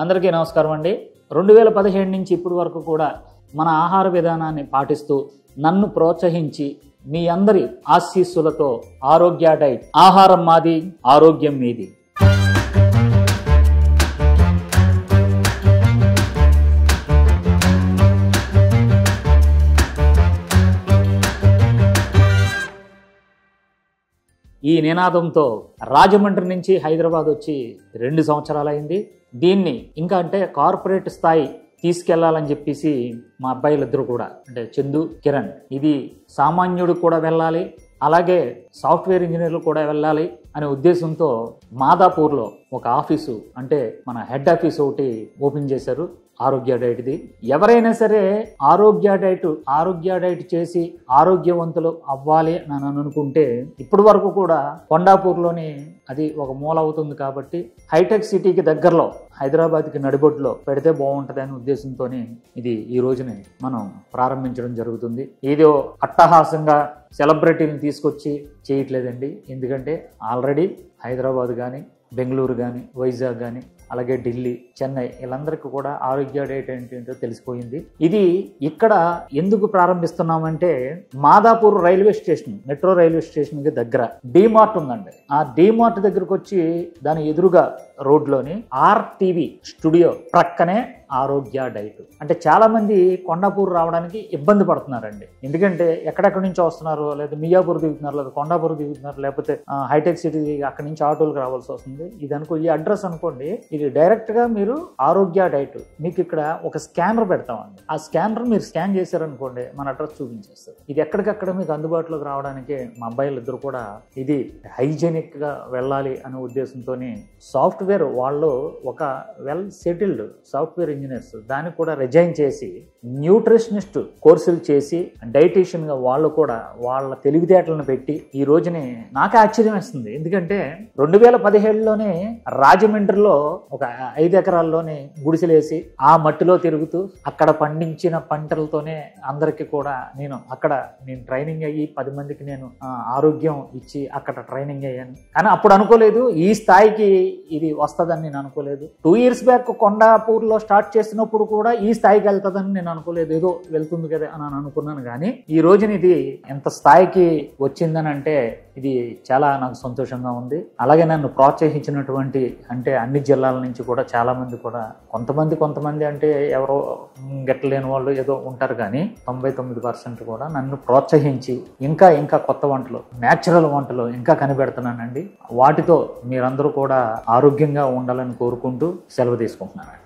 అందరికీ నమస్కారం అండి. 2017 నుంచి ఇప్పటి వరకు కూడా మన ఆహార విధానాన్ని పాటిస్తూ నన్ను ప్రోత్సహించి మీ అందరి ఆశీస్సులతో ఆరోగ్య డైట్, ఆహారం మాది ఆరోగ్యం మీది. ఈ నినాదంతో రాజమండ్రి నుంచి హైదరాబాద్ వచ్చి 2 సంవత్సరాలైంది. దీన్ని ఇంకా అంటే కార్పొరేట్ స్థాయి తీసుకెళ్లాలని చెప్పేసి మా అబ్బాయిలిద్దరూ కూడా అంటే చందు, కిరణ్, ఇది సామాన్యుడు కూడా వెళ్ళాలి, అలాగే సాఫ్ట్వేర్ ఇంజనీర్లు కూడా వెళ్ళాలి అనే ఉద్దేశంతో మాదాపూర్లో ఒక ఆఫీసు అంటే మన హెడ్ ఆఫీస్ ఒకటి ఓపెన్ చేశారు. ఆరోగ్య డైట్ది. ఎవరైనా సరే ఆరోగ్య డైట్ చేసి ఆరోగ్యవంతులు అవ్వాలి అని అనుకుంటే ఇప్పటి వరకు కూడా కొండాపూర్లోని అది ఒక మూల అవుతుంది కాబట్టి హైటెక్ సిటీకి దగ్గరలో హైదరాబాద్కి నడిబొడ్డులో పెడితే బాగుంటుంది అనే ఉద్దేశంతోనే ఇది ఈ రోజుని మనం ప్రారంభించడం జరుగుతుంది. ఏదో అట్టహాసంగా సెలబ్రిటీని తీసుకొచ్చి చేయట్లేదండి. ఎందుకంటే ఆల్రెడీ హైదరాబాద్ కానీ, బెంగళూరు కానీ, వైజాగ్ కానీ, అలాగే ఢిల్లీ, చెన్నై వీళ్ళందరికీ కూడా ఆరోగ్య డైట్ ఏంటో తెలిసిపోయింది. ఇది ఇక్కడ ఎందుకు ప్రారంభిస్తున్నామంటే Madhapur railway station, metro railway స్టేషన్కి దగ్గర డీమార్ట్ ఉందండి. ఆ డీమార్ట్ దగ్గరకు వచ్చి దాని ఎదురుగా రోడ్లోని ఆర్టీవీ స్టూడియో ప్రక్కనే ఆరోగ్య డైట్. అంటే చాలా మంది కొండాపూర్ రావడానికి ఇబ్బంది పడుతున్నారండి. ఎందుకంటే ఎక్కడెక్కడి నుంచి వస్తున్నారు, లేదా మియాపూర్ దిగుతున్నారు, లేదా కొండాపూర్ దిగుతున్నారు, లేకపోతే హైటెక్ సిటీ అక్కడి నుంచి ఆటోలకు రావాల్సి వస్తుంది. ఇది అనుకో, ఈ అడ్రస్ అనుకోండి, ఇది డైరెక్ట్ గా మీరు ఆరోగ్య డైట్ మీకు ఇక్కడ ఒక స్కానర్ పెడతామండి. ఆ స్కానర్ మీరు స్కాన్ చేశారనుకోండి, మన అడ్రస్ చూపించేస్తారు. ఇది ఎక్కడికక్కడ మీకు అందుబాటులోకి రావడానికి మా అబ్బాయిలు ఇద్దరు కూడా ఇది హైజెనిక్ గా వెళ్ళాలి అనే ఉద్దేశంతోనే సాఫ్ట్వేర్ వాళ్ళు ఒక వెల్ సెటిల్డ్ సాఫ్ట్వేర్ ఇంజనీర్స్ దాన్ని కూడా రిజైన్ చేసి న్యూట్రిషనిస్ట్ కోర్సులు చేసి డైటీషియన్ గా వాళ్ళు కూడా వాళ్ళ తెలివితేటలను పెట్టి ఈ రోజుని నాకే ఆశ్చర్యం వేస్తుంది. ఎందుకంటే 2017లోనే రాజమండ్రిలో ఒక 5 ఎకరాల్లోనే గుడిసెలేసి ఆ మట్టిలో తిరుగుతూ అక్కడ పండించిన పంటలతోనే అందరికి కూడా నేను ట్రైనింగ్ అయ్యి 10 మందికి నేను ఆరోగ్యం ఇచ్చి అక్కడ ట్రైనింగ్ అయ్యాను. కానీ అప్పుడు అనుకోలేదు ఈ స్థాయికి ఇది వస్తుందని నేను అనుకోలేదు. 2 years బ్యాక్ కొండాపూర్లో స్టార్ట్ చేసినప్పుడు కూడా ఈ స్థాయికి వెళ్తుందని నేను అనుకోలేదు. ఏదో వెళ్తుంది కదా అని అనుకున్నాను. కానీ ఈ రోజున ఇది ఎంత స్థాయికి వచ్చిందని అంటే ఇది చాలా నాకు సంతోషంగా ఉంది. అలాగే నన్ను ప్రోత్సహించినటువంటి అంటే అన్ని జిల్లాల నుంచి కూడా చాలా మంది కూడా కొంతమంది అంటే ఎవరో గెట్టలేని వాళ్ళు ఏదో ఉంటారు, కానీ 99% కూడా నన్ను ప్రోత్సహించి ఇంకా కొత్త వంటలు, న్యాచురల్ వంటలు ఇంకా కనిపెడుతున్నానండి. వాటితో మీరందరూ కూడా ఆరోగ్యంగా ఉండాలని కోరుకుంటూ సెలవు తీసుకుంటున్నాను.